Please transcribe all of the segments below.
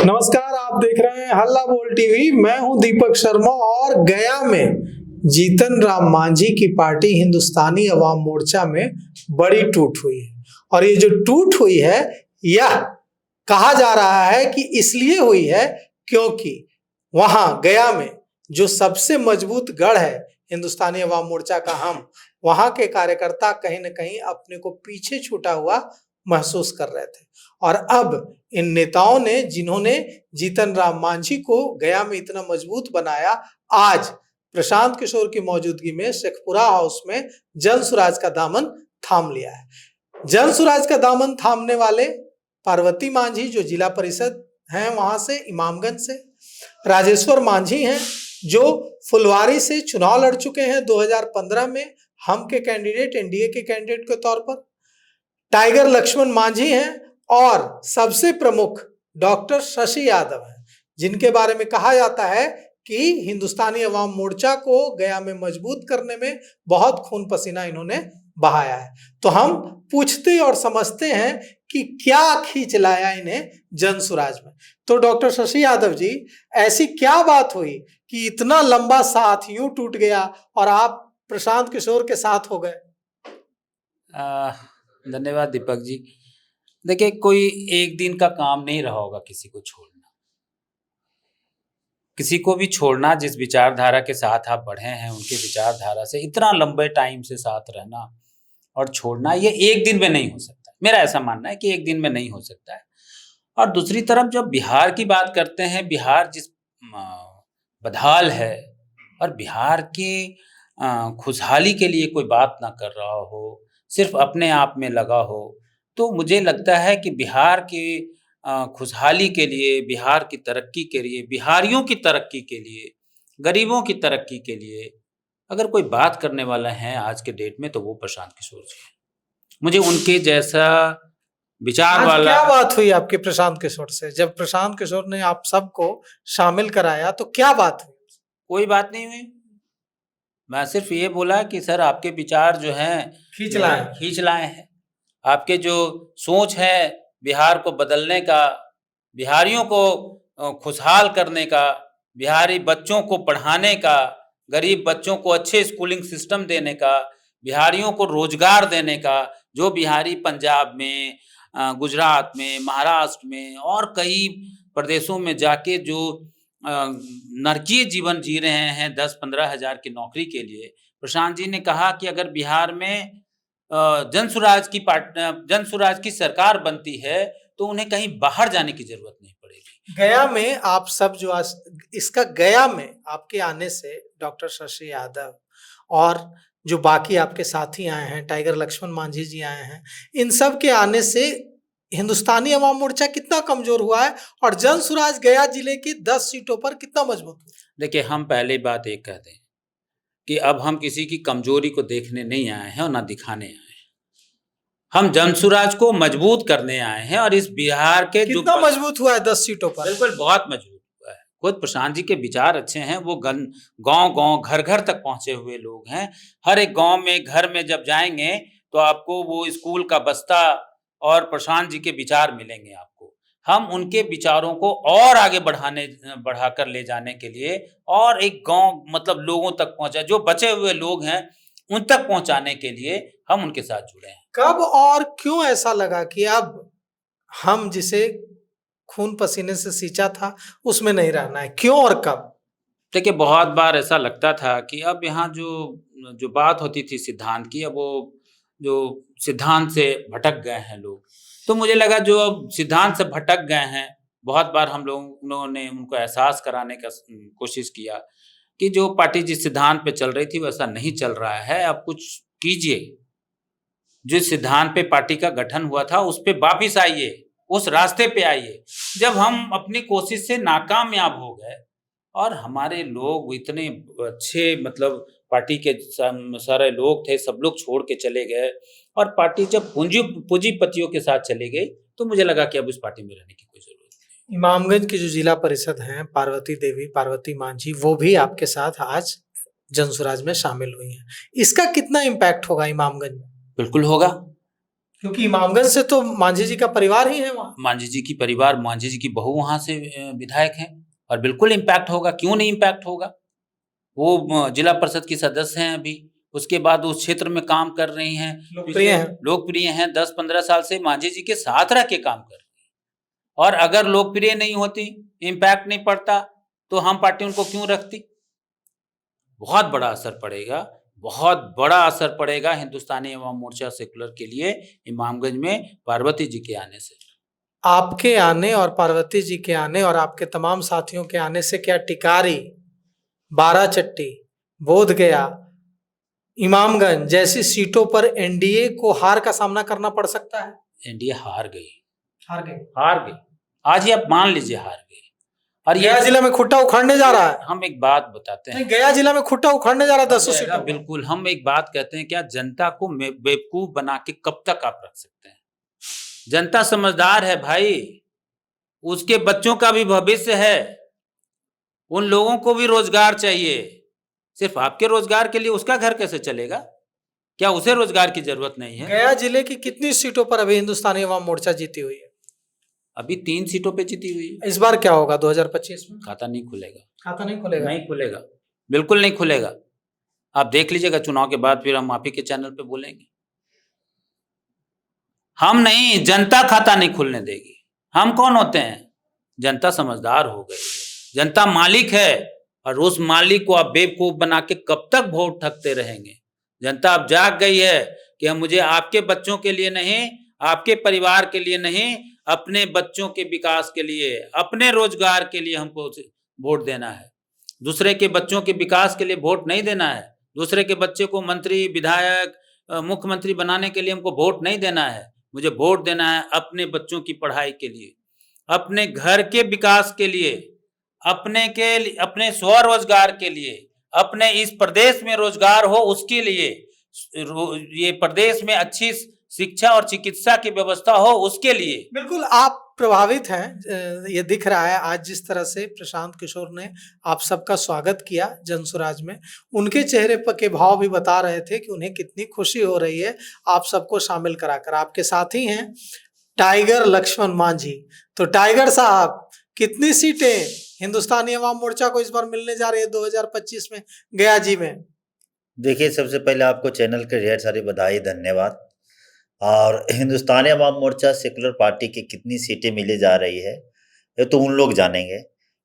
नमस्कार, आप देख रहे हैं हल्ला बोल टीवी। मैं हूं दीपक शर्मा और गया में जीतन राम मांझी की पार्टी हिंदुस्तानी अवाम मोर्चा में बड़ी टूट हुई है। और ये जो टूट हुई है, यह कहा जा रहा है कि इसलिए हुई है क्योंकि वहां गया में जो सबसे मजबूत गढ़ है हिंदुस्तानी अवाम मोर्चा का, हम वहां के कार्यकर्ता कहीं ना कहीं अपने को पीछे छूटा हुआ महसूस कर रहे थे। और अब इन नेताओं ने, जिन्होंने जीतन राम मांझी को गया में इतना मजबूत बनाया, आज प्रशांत किशोर की मौजूदगी में शेखपुरा हाउस में जन सुराज का दामन थाम लिया है। जन सुराज का दामन थामने वाले पार्वती मांझी जो जिला परिषद हैं वहां से, इमामगंज से, राजेश्वर मांझी हैं जो फुलवारी से चुनाव लड़ चुके हैं 2015 में हम के कैंडिडेट, एनडीए के कैंडिडेट के तौर पर। टाइगर लक्ष्मण मांझी हैं और सबसे प्रमुख डॉक्टर शशि यादव हैं, जिनके बारे में कहा जाता है कि हिंदुस्तानी अवाम मोर्चा को गया में मजबूत करने में बहुत खून पसीना इन्होंने बहाया है। तो हम पूछते और समझते हैं कि क्या खींच लाया इन्हें जन सुराज में। तो डॉक्टर शशि यादव जी, ऐसी क्या बात हुई कि इतना लंबा साथ यूं टूट गया और आप प्रशांत किशोर के साथ हो गए? धन्यवाद दीपक जी। देखिए, कोई एक दिन का काम नहीं रहा होगा किसी को छोड़ना। किसी को भी छोड़ना, जिस विचारधारा के साथ आप बढ़े हैं उनके विचारधारा से इतना लंबे टाइम से साथ रहना और छोड़ना, ये एक दिन में नहीं हो सकता। मेरा ऐसा मानना है कि एक दिन में नहीं हो सकता है। और दूसरी तरफ जब बिहार की बात करते हैं, बिहार जिस बदहाल है और बिहार के खुशहाली के लिए कोई बात ना कर रहा हो, सिर्फ अपने आप में लगा हो, तो मुझे लगता है कि बिहार की खुशहाली के लिए, बिहार की तरक्की के लिए, बिहारियों की तरक्की के लिए, गरीबों की तरक्की के लिए अगर कोई बात करने वाला है आज के डेट में, तो वो प्रशांत किशोर जी हैं। मुझे उनके जैसा विचार आज वाला। क्या बात हुई आपके प्रशांत किशोर से? जब प्रशांत किशोर ने आप सबको शामिल कराया तो क्या बात हुई? कोई बात नहीं हुई। मैं सिर्फ ये बोला कि सर, आपके विचार जो हैं खींच लाए हैं। आपके जो सोच है बिहार को बदलने का, बिहारियों को खुशहाल करने का, बिहारी बच्चों को पढ़ाने का, गरीब बच्चों को अच्छे स्कूलिंग सिस्टम देने का, बिहारियों को रोजगार देने का, जो बिहारी पंजाब में, गुजरात में, महाराष्ट्र में और कई प्रदेशों में जाके जो नरकीय जीवन जी रहे हैं 10-15 हज़ार की नौकरी के लिए, प्रशांत जी ने कहा कि अगर बिहार में जन सुराज की सरकार बनती है तो उन्हें कहीं बाहर जाने की जरूरत नहीं पड़ेगी। गया में आप सब जो इसका गया में आपके आने से डॉक्टर शशि यादव और जो बाकी आपके साथी आए हैं, टाइगर लक्ष्मण मांझी जी आए हैं, इन सब के आने से हिंदुस्तानी अवाम मोर्चा कितना कमजोर हुआ है और जन सुराज गया जिले की 10 सीटों पर कितना मजबूत हुआ? देखिए, हम पहले बात एक कहते हैं कि अब हम किसी की कमजोरी को देखने नहीं आए हैं और ना दिखाने आए हैं। हम जनसुराज को मजबूत करने आए हैं और इस बिहार के कितना मजबूत हुआ है 10 सीटों पर? बिल्कुल बहुत मजबूत हुआ है। खुद प्रशांत जी के विचार अच्छे हैं। वो गांव-गांव, घर-घर तक पहुंचे हुए लोग हैं। हर एक गांव में, घर में जब जाएंगे तो आपको वो स्कूल का बस्ता और प्रशांत जी के विचार मिलेंगे आपको। हम उनके विचारों को और आगे बढ़ाकर ले जाने के लिए और एक गांव, मतलब लोगों तक पहुंचा, जो बचे हुए लोग हैं उन तक पहुंचाने के लिए हम उनके साथ जुड़े हैं। कब और क्यों ऐसा लगा कि अब हम जिसे खून पसीने से सींचा था उसमें नहीं रहना है? क्यों और कब? देखिए, बहुत बार ऐसा लगता था कि अब यहाँ जो जो बात होती थी सिद्धांत की, अब वो जो सिद्धांत से भटक गए हैं लोग। तो मुझे लगा जो अब सिद्धांत से भटक गए हैं, बहुत बार हम लोगों ने उनको एहसास कराने का कोशिश किया कि जो पार्टी जिस सिद्धांत पे चल रही थी वैसा नहीं चल रहा है, अब कुछ कीजिए। जिस सिद्धांत पे पार्टी का गठन हुआ था उस पे वापिस आइए, उस रास्ते पे आइए। जब हम अपनी कोशिश से नाकामयाब हो गए और हमारे लोग इतने अच्छे, मतलब पार्टी के सारे लोग थे, सब लोग छोड़ के चले गए और पार्टी जब पूंजीपतियों के साथ चली गई, तो मुझे लगा कि अब इस पार्टी में रहने की कोई जरूरत नहीं। इमामगंज की जो जिला परिषद हैं, पार्वती मांझी, वो भी आपके साथ आज जनसुराज में शामिल हुई हैं। इसका कितना इम्पैक्ट होगा इमामगंज में? बिल्कुल होगा। क्योंकि इमामगंज से तो मांझी जी का परिवार ही है वहाँ। मांझी जी की परिवार, मांझी जी की बहू वहां से विधायक हैं और बिल्कुल इम्पैक्ट होगा, क्यों नहीं इम्पैक्ट होगा। वो जिला परिषद की सदस्य हैं अभी, उसके बाद उस क्षेत्र में काम कर रही हैं, लोकप्रिय हैं। लोकप्रिय हैं, 10-15 साल से मांझी जी के साथ रह के काम कर रही हैं। और अगर लोकप्रिय नहीं होती, इम्पैक्ट नहीं पड़ता, तो हम पार्टी उनको क्यों रखती। बहुत बड़ा असर पड़ेगा, बहुत बड़ा असर पड़ेगा हिंदुस्तानी अवाम मोर्चा सेकुलर के लिए इमामगंज में पार्वती जी के आने से। आपके आने और पार्वती जी के आने और आपके तमाम साथियों के आने से क्या टिकारी, बाराचट्टी, बोधगया, इमामगंज जैसी सीटों पर एनडीए को हार का सामना करना पड़ सकता है? एनडीए हार गई, हार गए। हार गई। आज ही आप मान लीजिए हार गई। और गया जिला में खुट्टा उखाड़ने जा रहा है। हम एक बात बताते हैं, नहीं, गया जिला में खुट्टा उखाड़ने जा रहा है 10 सीटों पर। बिल्कुल। हम एक बात कहते हैं, क्या जनता को बेवकूफ बना के कब तक आप रख सकते हैं। जनता समझदार है भाई, उसके बच्चों का भी भविष्य है, उन लोगों को भी रोजगार चाहिए। सिर्फ आपके रोजगार के लिए उसका घर कैसे चलेगा? क्या उसे रोजगार की जरूरत नहीं है? गया जिले की कितनी सीटों पर अभी हिंदुस्तानी अवाम मोर्चा जीती हुई है? अभी 3 सीटों पे जीती हुई है। इस बार क्या होगा 2025 में? खाता नहीं खुलेगा, खाता नहीं खुलेगा। नहीं खुलेगा, बिल्कुल नहीं खुलेगा। आप देख लीजिएगा, चुनाव के बाद फिर हम आप ही के चैनल पे बोलेंगे। हम नहीं, जनता खाता नहीं खुलने देगी। हम कौन होते हैं? जनता समझदार हो गई है, जनता मालिक है, और उस मालिक को आप बेवकूफ बना के कब तक वोट ठगते रहेंगे। जनता अब जाग गई है कि हम, मुझे आपके बच्चों के लिए नहीं, आपके परिवार के लिए नहीं, अपने बच्चों के विकास के लिए, अपने रोजगार के लिए हमको वोट देना है। दूसरे के बच्चों के विकास के लिए वोट नहीं देना है। दूसरे के बच्चे को मंत्री, विधायक, मुख्यमंत्री बनाने के लिए हमको वोट नहीं देना है। मुझे वोट देना है अपने बच्चों की पढ़ाई के लिए, अपने घर के विकास के लिए, अपने स्वरोजगार के लिए, अपने इस प्रदेश में रोजगार हो उसके लिए, ये प्रदेश में अच्छी शिक्षा और चिकित्सा की व्यवस्था हो उसके लिए। बिल्कुल आप प्रभावित हैं, ये दिख रहा है। आज जिस तरह से प्रशांत किशोर ने आप सबका स्वागत किया जनसुराज में, उनके चेहरे पर के भाव भी बता रहे थे कि उन्हें कितनी खुशी हो रही है आप सबको शामिल कराकर। आपके साथी हैं टाइगर लक्ष्मण मांझी। तो टाइगर साहब, कितनी सीटें हिंदुस्तानी अवाम मोर्चा को इस बार मिलने जा रही है 2025 में गया जी में? देखिए, सबसे पहले आपको चैनल के ढेर सारी बधाई, धन्यवाद। और हिंदुस्तानी अवाम मोर्चा सेकुलर पार्टी की कितनी सीटें मिली जा रही है ये तो उन लोग जानेंगे,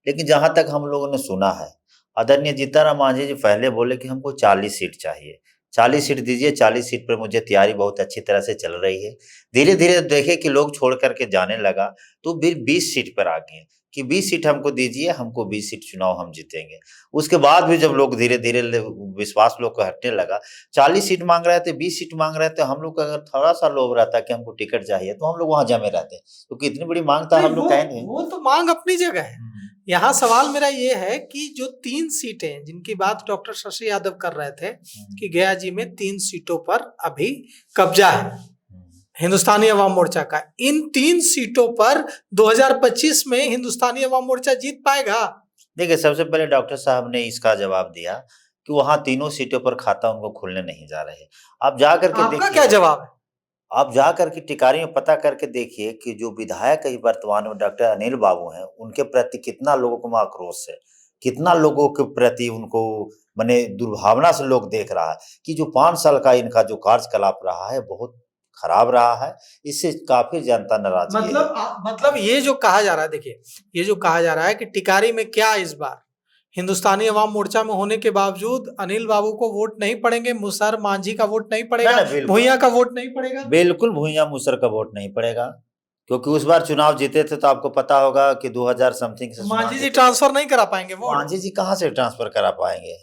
लेकिन जहां तक हम लोगों ने सुना है, आदरणीय जीतनराम मांझी जी पहले बोले कि हमको 40 सीट चाहिए। 40 सीट दीजिए, 40 सीट पर मुझे तैयारी बहुत अच्छी तरह से चल रही है। धीरे धीरे देखे कि लोग छोड़ करके जाने लगा, तो फिर 20 सीट पर आ गए कि 20 सीट हमको दीजिए, हमको 20 सीट चुनाव हम जीतेंगे। उसके बाद भी जब लोग धीरे धीरे विश्वास लोग को हटने लगा, 40 सीट मांग रहे थे, 20 सीट मांग रहे थे, हम लोग का अगर थोड़ा सा लोभ रहता कि हमको टिकट चाहिए तो हम लोग वहां जमे रहते, क्योंकि इतनी बड़ी मांग था, हम लोग कहेंगे। वो तो मांग अपनी जगह है। यहाँ सवाल मेरा ये है कि जो 3 सीटें जिनकी बात डॉक्टर शशि यादव कर रहे थे कि गया जी में 3 सीटों पर अभी कब्जा है हिंदुस्तानी अवाम मोर्चा का, इन 3 सीटों पर 2025 में हिंदुस्तानी अवाम मोर्चा जीत पाएगा? देखिए, सबसे पहले डॉक्टर साहब ने इसका जवाब दिया कि वहां तीनों सीटों पर खाता उनको खुलने नहीं जा रहे। आप जा करके आपका क्या जवाब है? आप जा करके टिकारी में पता करके देखिए कि जो विधायक है वर्तमान में डॉक्टर अनिल बाबू हैं, उनके प्रति कितना लोगों को आक्रोश है, कितना लोगों के प्रति उनको माने दुर्भावना से लोग देख रहा है कि जो 5 साल का इनका जो कार्यकलाप रहा है बहुत खराब रहा है। इससे काफी जनता नाराज है। मतलब ये जो कहा जा रहा है, देखिए ये जो कहा जा रहा है कि टिकारी में क्या इस बार हिंदुस्तानी अवाम मोर्चा में होने के बावजूद अनिल बाबू को वोट नहीं पड़ेंगे, मुसर मांझी का वोट नहीं पड़ेगा, भुइयां का वोट नहीं पड़ेगा? बिल्कुल भुइयां मुसर का वोट नहीं पड़ेगा, क्योंकि उस बार चुनाव जीते थे तो आपको पता होगा कि 2000 समथिंग से मांझी जी ट्रांसफर नहीं करा पाएंगे वोट? मांझी जी कहाँ से ट्रांसफर करा पाएंगे?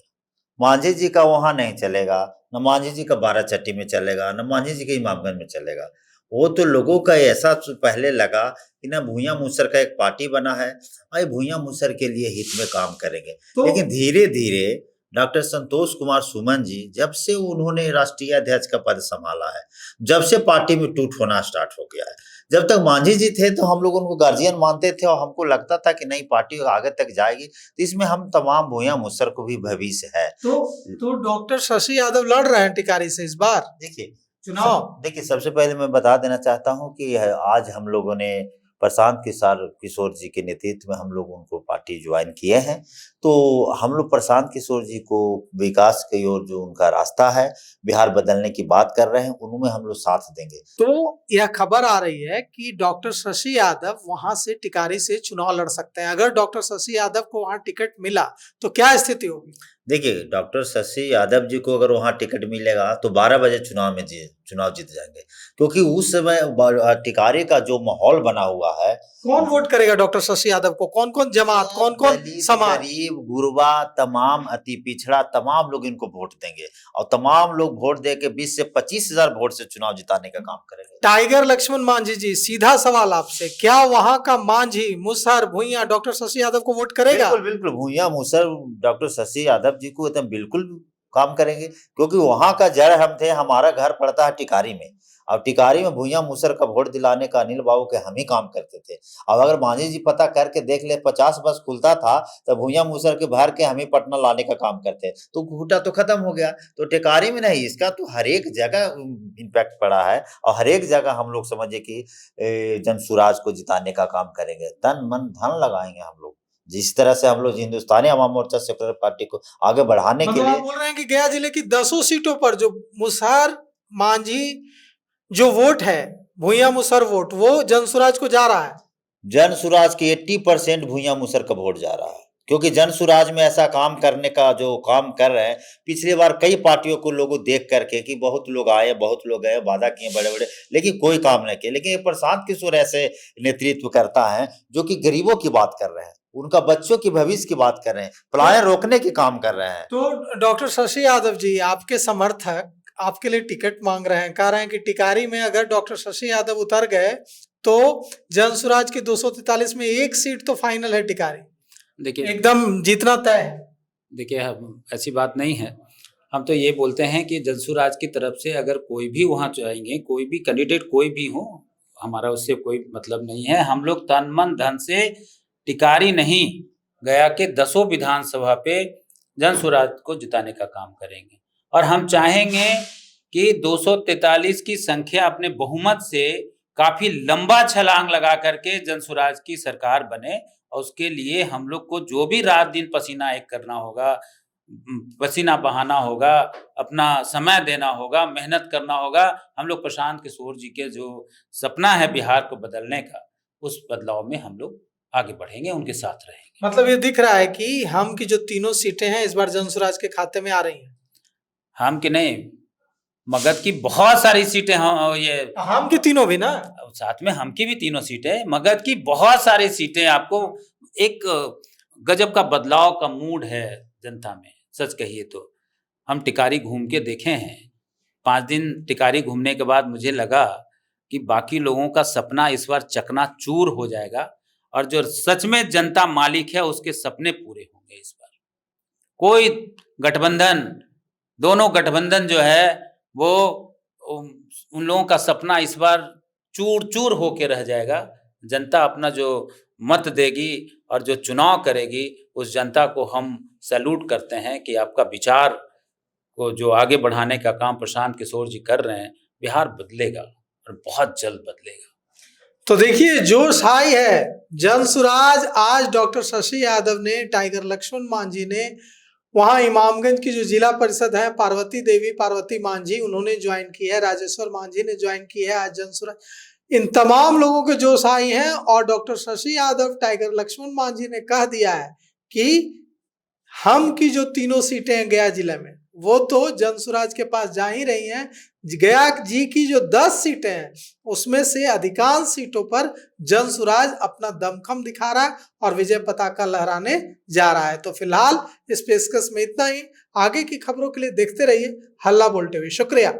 मांझी जी का वहां नहीं चलेगा, न मांझी जी का बाराचट्टी में चलेगा, न मांझी जी के इमामगंज में चलेगा। वो तो लोगों का ऐसा पहले लगा कि ना भुइयां मुसर का एक पार्टी बना है, भाई भुइयां मुसर के लिए हित में काम करेंगे। लेकिन धीरे धीरे डॉक्टर संतोष कुमार सुमन जी, जब से उन्होंने राष्ट्रीय अध्यक्ष का पद संभाला है, जब से पार्टी में टूट होना स्टार्ट हो गया है। जब तक मांझी जी थे तो हम लोग उनको गार्जियन मानते थे और हमको लगता था कि नहीं पार्टी आगे तक जाएगी, तो इसमें हम तमाम भुइयां मुसर को भी भविष्य है। तो डॉक्टर शशि यादव लड़ रहे हैं टिकारी से इस बार। देखिए, चुनाव। देखिए, सबसे पहले मैं बता देना चाहता हूँ कि आज हम लोगों ने प्रशांत किशोर जी के नेतृत्व में हम लोग उनको पार्टी ज्वाइन किए हैं। तो हम लोग प्रशांत किशोर जी को विकास की ओर जो उनका रास्ता है, बिहार बदलने की बात कर रहे हैं, उनमें हम लोग साथ देंगे। तो यह खबर आ रही है कि डॉक्टर शशि यादव वहां से टिकारी से चुनाव लड़ सकते हैं। अगर डॉक्टर शशि यादव को वहां टिकट मिला तो क्या स्थिति होगी? देखिए, डॉक्टर शशि यादव जी को अगर वहाँ टिकट मिलेगा तो 12 बजे चुनाव जीत जाएंगे, क्योंकि उस समय टिकारी का जो माहौल बना हुआ है। कौन वोट करेगा डॉक्टर शशि यादव को? कौन कौन जमात, कौन कौन दलित, समाज? गरीब, गुरबा, तमाम अति पिछड़ा, तमाम लोग इनको वोट देंगे और तमाम लोग वोट दे के 20 से 25,000 वोट से चुनाव जिताने का काम करेंगे। टाइगर लक्ष्मण मांझी जी, सीधा सवाल आपसे, क्या वहां का मांझी, मुसहर, भुइयां डॉक्टर शशि यादव को वोट करेगा? बिल्कुल बिल्कुल, भूया मुसर डॉक्टर शशि यादव जी को एकदम बिल्कुल काम करेंगे, क्योंकि वहां का जड़ हम थे। हमारा घर पड़ता है टिकारी में, अब टिकारी में भूया मुसर का वोट दिलाने का अनिल बाबू के हम ही काम करते थे। अब अगर मांझी जी पता करके देख ले, 50 बस खुलता था तो भूया मुसर के भर के हम ही पटना लाने का काम करते, तो घूटा तो खत्म हो गया। तो टिकारी में नहीं, इसका तो हर एक जगह इम्पैक्ट पड़ा है और हर एक जगह हम लोग समझे कि जनसुराज को जिताने का काम करेंगे, तन मन धन लगाएंगे हम लोग। जिस तरह से हम लोग हिंदुस्तानी अवाम मोर्चा सेक्युलर पार्टी को आगे बढ़ाने के मतलब लिए आप बोल रहे हैं कि गया जिले की 10 सीटों पर जो मुसहर मांझी जो वोट है, भुइयां मुसहर वोट, वो जनसुराज को जा रहा है। जनसुराज के 80% भूया मुसर का वोट जा रहा है, क्योंकि जनसुराज में ऐसा काम करने का जो काम कर रहे हैं, पिछली बार कई पार्टियों को लोगों देख करके कि बहुत लोग आए, बहुत लोग गए, वादा किए बड़े बड़े, लेकिन कोई काम नहीं किया। लेकिन ये प्रशांत किशोर ऐसे नेतृत्व करता है जो कि गरीबों की बात कर रहे हैं, उनका बच्चों की भविष्य की बात कर रहे हैं, पलायन रोकने के काम कर रहे हैं। तो डॉक्टर शशि यादव जी, आपके समर्थक आपके लिए टिकट मांग रहे हैं, कह रहे हैं कि टिकारी में अगर डॉक्टर शशि यादव उतर गए तो जनसुराज की 243 में एक सीट तो फाइनल है टिकारी, देखिए एकदम जीतना तय है। देखिए, हम ऐसी बात नहीं है। हम तो ये बोलते हैं कि जनसुराज की तरफ से अगर कोई भी वहाँ जाएंगे, कोई भी कैंडिडेट कोई भी हो, हमारा उससे कोई मतलब नहीं है। हम लोग तन मन धन से टिकारी नहीं, गया के 10 विधानसभा पे जनसुराज को जिताने का काम करेंगे और हम चाहेंगे कि 243 की संख्या अपने बहुमत से काफी लंबा छलांग लगा करके जनसुराज की सरकार बने और उसके लिए हम लोग को जो भी रात दिन पसीना एक करना होगा, पसीना बहाना होगा, अपना समय देना होगा, मेहनत करना होगा। हम लोग प्रशांत किशोर जी के जो सपना है बिहार को बदलने का, उस बदलाव में हम लोग आगे बढ़ेंगे, उनके साथ रहेंगे। मतलब ये दिख रहा है कि हम की जो तीनों सीटें हैं इस बार जनसुराज के खाते में आ रही हैं। हम की नहीं, मगध की बहुत सारी सीटें हैं। ये हम की तीनों भी ना, साथ में हम की भी तीनों सीटें, मगध की बहुत सारी सीटें। आपको एक गजब का बदलाव का मूड है जनता में, सच कहिए तो। हम टिकारी घूम के देखे हैं, 5 दिन टिकारी घूमने के बाद मुझे लगा कि बाकी लोगों का सपना इस बार चकनाचूर हो जाएगा और जो सच में जनता मालिक है उसके सपने पूरे होंगे इस बार। कोई गठबंधन, दोनों गठबंधन जो है वो उन लोगों का सपना इस बार चूर चूर होके रह जाएगा। जनता अपना जो मत देगी और जो चुनाव करेगी, उस जनता को हम सैल्यूट करते हैं कि आपका विचार को जो आगे बढ़ाने का काम प्रशांत किशोर जी कर रहे हैं, बिहार बदलेगा और बहुत जल्द बदलेगा। तो देखिए जोश हाई है। जनसुराज आज डॉक्टर शशि यादव ने, टाइगर लक्ष्मण मांझी ने, वहां इमामगंज की जो जिला परिषद है पार्वती मांझी, उन्होंने ज्वाइन की है, राजेश्वर मांझी ने ज्वाइन की है। आज जनसुराज, इन तमाम लोगों के जोश आई हैं और डॉक्टर शशि यादव, टाइगर लक्ष्मण मांझी ने कह दिया है कि हम की जो तीनों सीटें हैं गया जिले में, वो तो जनसुराज के पास जा ही रही हैं। गया जी की जो 10 सीटें हैं उसमें से अधिकांश सीटों पर जनसुराज अपना दमखम दिखा रहा है और विजय पताका लहराने जा रहा है। तो फिलहाल इस पेशकश में इतना ही। आगे की खबरों के लिए देखते रहिए हल्ला बोल टीवी। शुक्रिया।